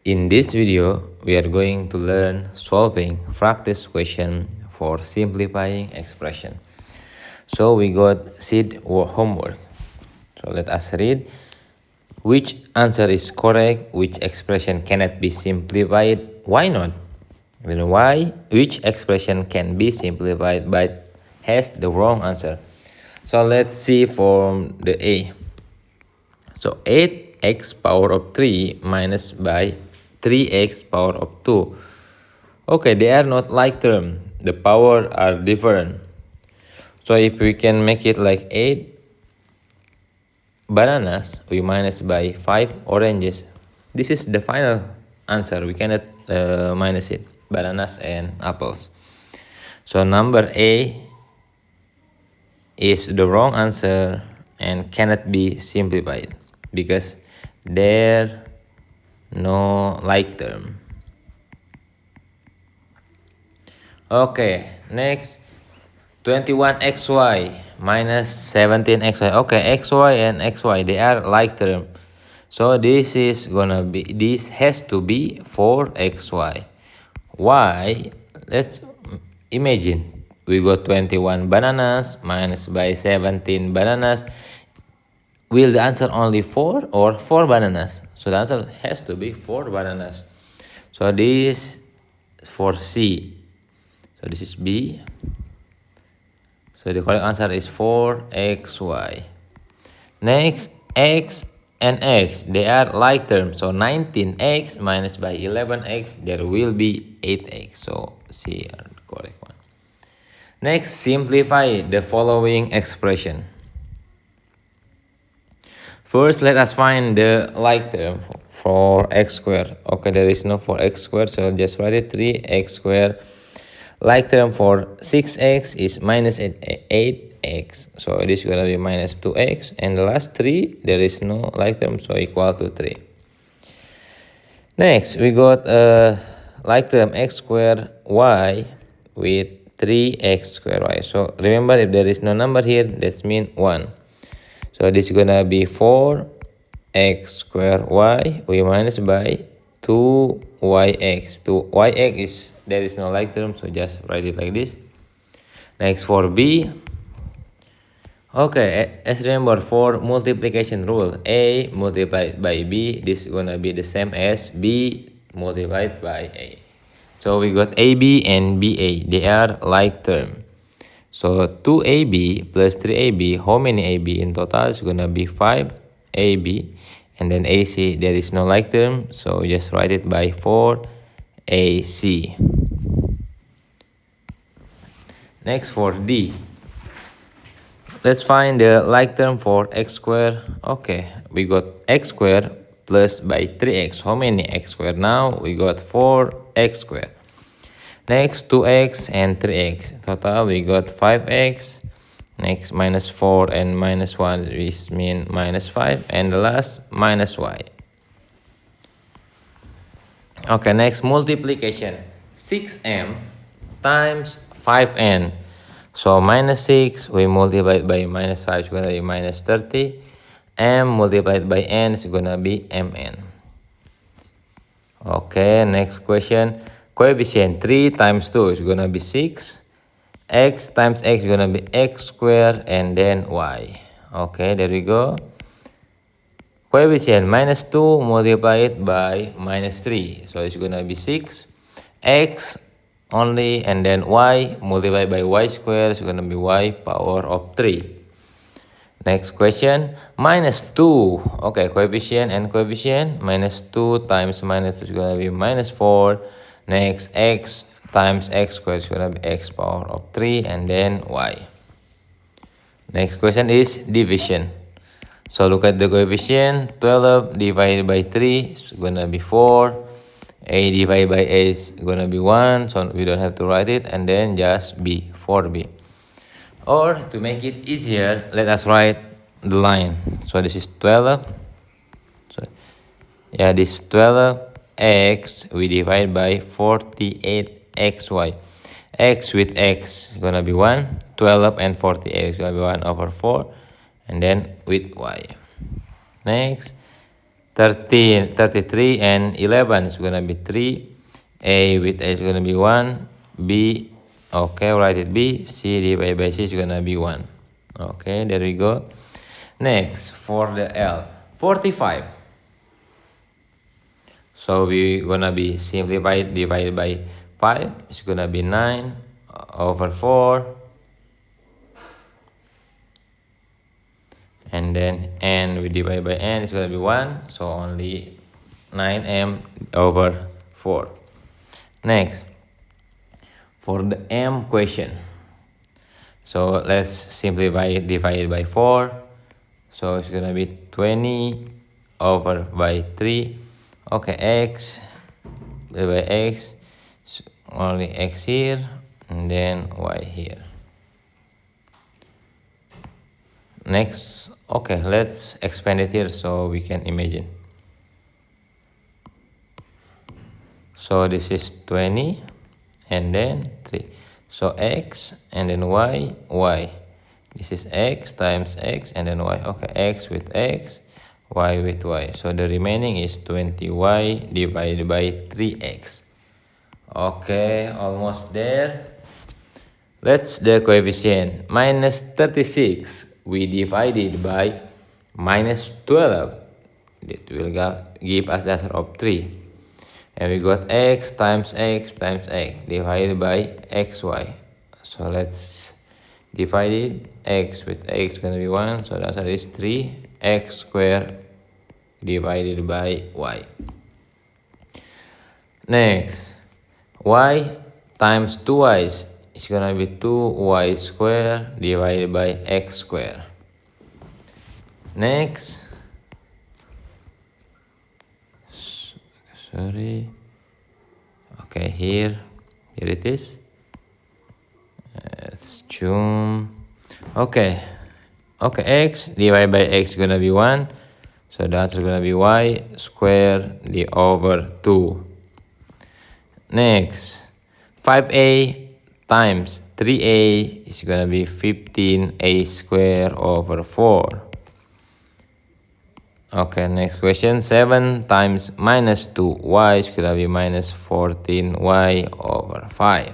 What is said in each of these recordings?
In this video, we are going to learn solving practice question for simplifying expression. So we got sheet homework. So let us read. Which answer is correct? Which expression cannot be simplified? Why not? And why? Which expression can be simplified but has the wrong answer? So let's see from the A. So 8x power of 3 minus by 3x power of 2. Okay, they are not like term. The power are different. So if we can make it like 8 bananas, we minus by 5 oranges. This is the final answer. We cannot minus it. Bananas and apples. So number A is the wrong answer and cannot be simplified because there no like term. Okay, next 21xy minus 17xy. Okay, xy and xy, they are like term. So this has to be 4xy. Why? Let's imagine we got 21 bananas minus by 17 bananas. Will the answer only 4 or 4 bananas? So the answer has to be 4 bananas. So this for C. So this is B. So the correct answer is 4xy. Next, x and x, they are like terms. So 19x minus by 11x, there will be 8x. So C are the correct one. Next, simplify the following expression. First, let us find the like term for x squared. Okay, there is no for x squared, so just write it 3x squared. Like term for 6x is minus 8x. So it is going to be minus 2x. And the last 3, there is no like term, so equal to 3. Next, we got like term x squared y with 3x squared y. So remember, if there is no number here, that means 1. So this is gonna be 4x squared y. We minus by 2yx. 2yx is, there is no like term, so just write it like this. Next for b. Okay, as remember for multiplication rule, a multiplied by b, this is gonna be the same as b multiplied by a. So we got ab and ba, they are like term. So 2ab plus 3ab, how many ab in total? Is gonna be 5ab. And then ac, there is no like term, so just write it by 4ac. Next for d. Let's find the like term for x squared. Okay, we got x squared plus by 3x. How many x squared now? We got 4x squared. Next, 2x and 3x. Total, we got 5x. Next, minus 4 and minus 1, which means minus 5. And the last, minus y. Okay, next, multiplication. 6m times 5n. So, minus 6, we multiply by minus 5, it's going to be minus 30. M multiplied by n is going to be mn. Okay, next question. Coefficient 3 times 2 is going to be 6. X times x is going to be x squared and then y. Okay, there we go. Coefficient minus 2 multiplied by minus 3. So it's going to be 6. X only and then y multiplied by y squared is going to be y power of 3. Next question, minus 2. Okay, coefficient and coefficient. Minus 2 times minus 2 is going to be minus 4. Next, x times x squared is going to be x power of 3 and then y. Next question is division. So look at the coefficient. 12 divided by 3 is going to be 4. A divided by a is going to be 1. So we don't have to write it. And then just b, 4b. Or to make it easier, let us write the line. So this is 12. So yeah, this 12x we divide by 48xy. X with x is gonna be 1. 12 and 48 is gonna be 1 over 4. And then with y. Next, 33 and 11 is gonna be 3. A with A is gonna be 1. B, okay, write it B. C divided by C is gonna be 1. Okay, there we go. Next, for the L, 45. So we gonna be simplified, divided by 5. It's gonna be 9 over 4. And then n we divide by n is gonna be 1. So only 9m over 4. Next, for the m question. So let's simplify it, divide by 4. So it's gonna be 20 over by 3. Okay, x by x, only x here, and then y here. Next, okay, let's expand it here so we can imagine. So this is 20 and then 3. So x and then y, y. This is x times x and then y. Okay, x with x, y with y. So the remaining is 20y divided by 3x. Okay, almost there. Let's the coefficient. Minus 36 we divided by minus 12. It will give us the answer of 3. And we got x times x times x divided by xy. So let's divide it. X with x is going to be 1. So the answer is 3. X squared divided by y. Next, y times 2y is going to be 2y squared divided by x squared. Next, sorry, okay, here it is. Let's zoom. Okay, x divided by x is gonna be 1. So the answer is gonna be y squared over 2. Next, 5a times 3a is gonna be 15a squared over 4. Okay, next question. 7 times minus 2y is gonna be minus 14y over 5.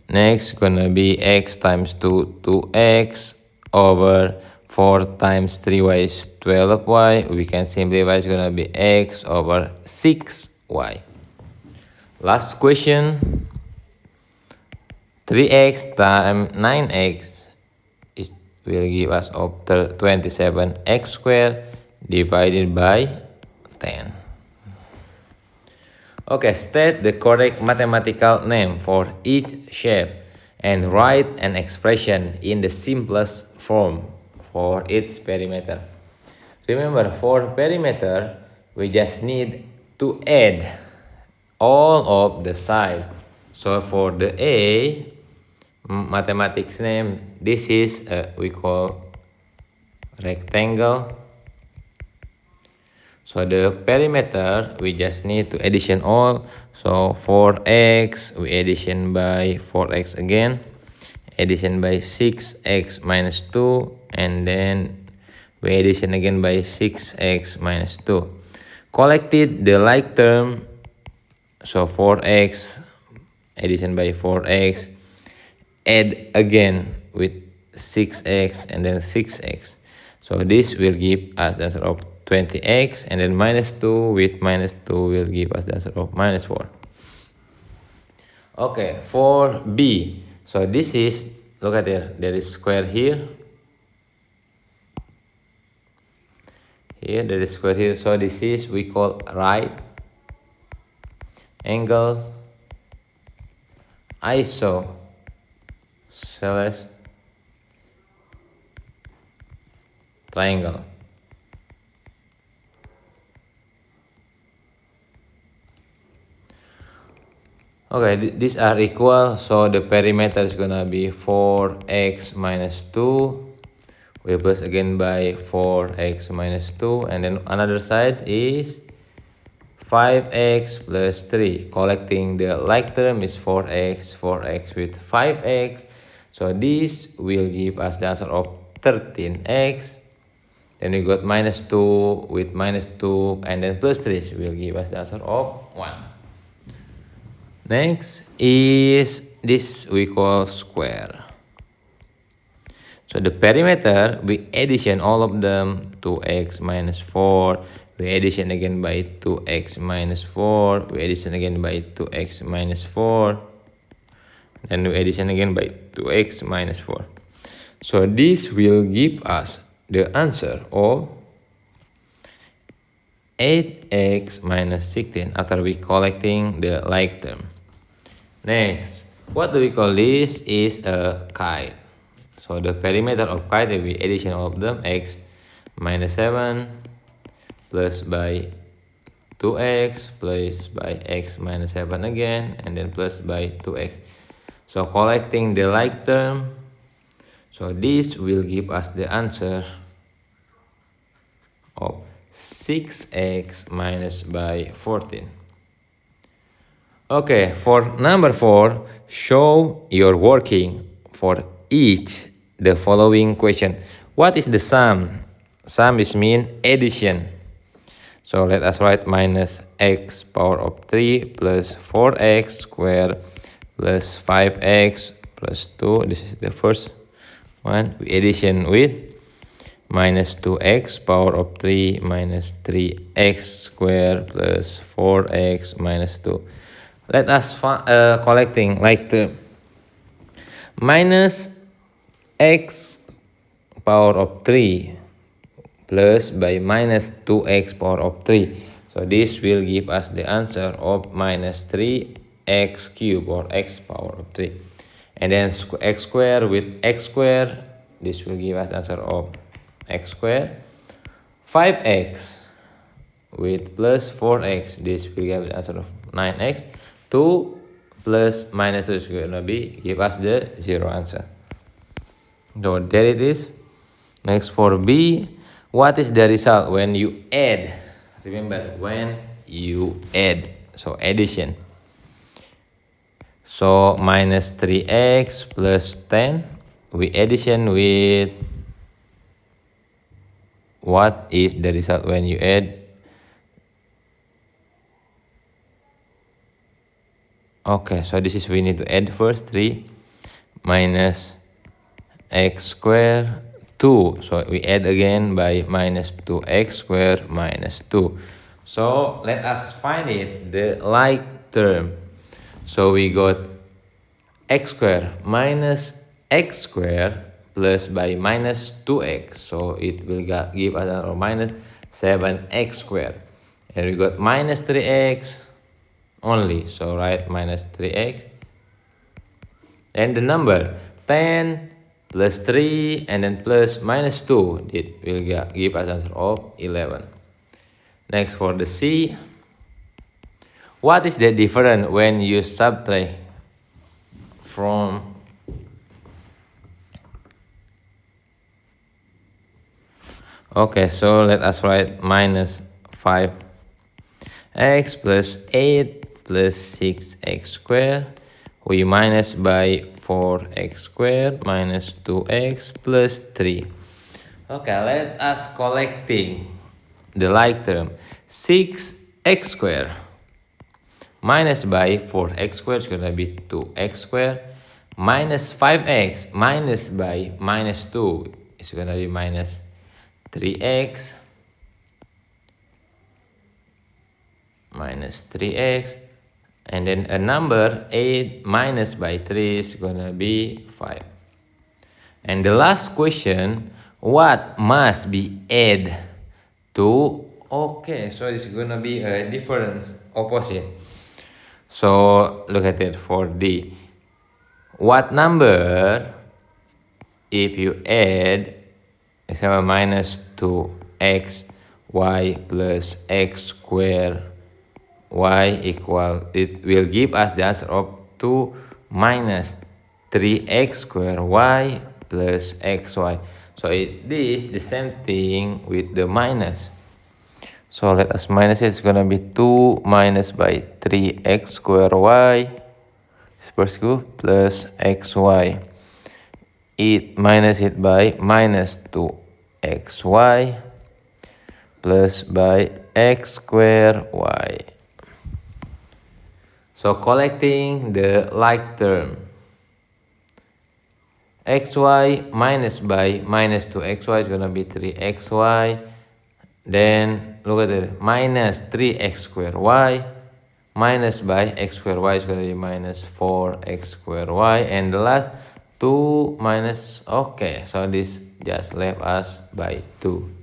Next, gonna be x times 2x over 4 times 3y is 12y. We can simplify, it's gonna be x over 6y. Last question. 3x times 9x will give us 27x squared divided by 10. Okay, state the correct mathematical name for each shape and write an expression in the simplest form for its perimeter. Remember, for perimeter, we just need to add all of the sides. So for the A, mathematics name, this is we call rectangle. So the perimeter, we just need to addition all. So 4x, we addition by 4x again, addition by 6x minus 2, and then we addition again by 6x minus 2. Collected the like term, so 4x, addition by 4x, add again with 6x and then 6x. So this will give us the answer of 20x, and then minus 2 with minus 2 will give us the answer of minus 4. Okay, for B, so this is, look at there is square here. Here, there is square here. So this is, we call right angle isosceles triangle. Okay, these are equal, so the perimeter is gonna be 4x minus 2. We plus again by 4x minus 2, and then another side is 5x plus 3. Collecting the like term is 4x with 5x. So this will give us the answer of 13x. Then we got minus 2 with minus 2 and then plus 3 will give us the answer of 1. Next is this we call square. So the perimeter, we addition all of them, 2x minus 4. We addition again by 2x minus 4. We addition again by 2x minus 4. Then we addition again by 2x minus 4. So this will give us the answer of 8x minus 16 after we collecting the like term. Next, what do we call this? Is a kite. So the perimeter of kite, we addition all of them, x minus 7 plus by 2x plus by x minus 7 again, and then plus by 2x. So collecting the like term, so this will give us the answer of 6x minus by 14. Okay, for number 4, show your working for each the following question. What is the sum? Sum is mean addition. So let us write minus x power of 3 plus 4x squared plus 5x plus 2. This is the first one. We addition with minus 2x power of 3 minus 3x squared plus 4x minus 2. Let us collecting like the minus x power of 3 plus by minus 2x power of 3. So this will give us the answer of minus 3x cubed or x power of 3. And then x squared with x squared, this will give us answer of x squared. 5x with plus 4x, this will give the answer of 9x. 2 plus minus 2 is going to be give us the 0 answer. So there it is. Next for B, what is the result when you add? Remember, when you add, so addition. So minus 3x plus 10, we addition with what is the result when you add? Okay, so this is we need to add first 3 minus x squared 2. So we add again by minus 2x squared minus 2. So let us find it, the like term. So we got x squared minus x squared plus by minus 2x. So it will give us a minus 7x squared. And we got minus 3x only. So write minus 3x. And the number 10 plus 3 and then plus minus 2, it will give us answer of 11. Next for the C, what is the difference when you subtract from okay, so let us write minus 5x plus 8 plus 6x squared. We minus by 4x squared minus 2x plus 3. Okay, let us collecting the like term. 6x squared minus by 4x squared is going to be 2x squared minus 5x minus by minus 2 is going to be minus 3x minus 3x, and then a number 8 minus by 3 is gonna be 5. And the last question, what must be added to? Okay, so it's gonna be a difference opposite. So look at it for D. What number if you add example minus 2x y plus x squared y equal, it will give us the answer of 2 minus 3x squared y plus xy. So this is the same thing with the minus. So let us minus it. It's gonna be 2 minus by 3x squared y first group plus xy. It minus it by minus 2xy plus by x square y. So collecting the like term, xy minus by minus 2xy is gonna be 3xy. Then look at it, minus 3x square y minus by x square y is gonna be minus 4x square y. And the last 2 minus, okay, so this just left us by 2.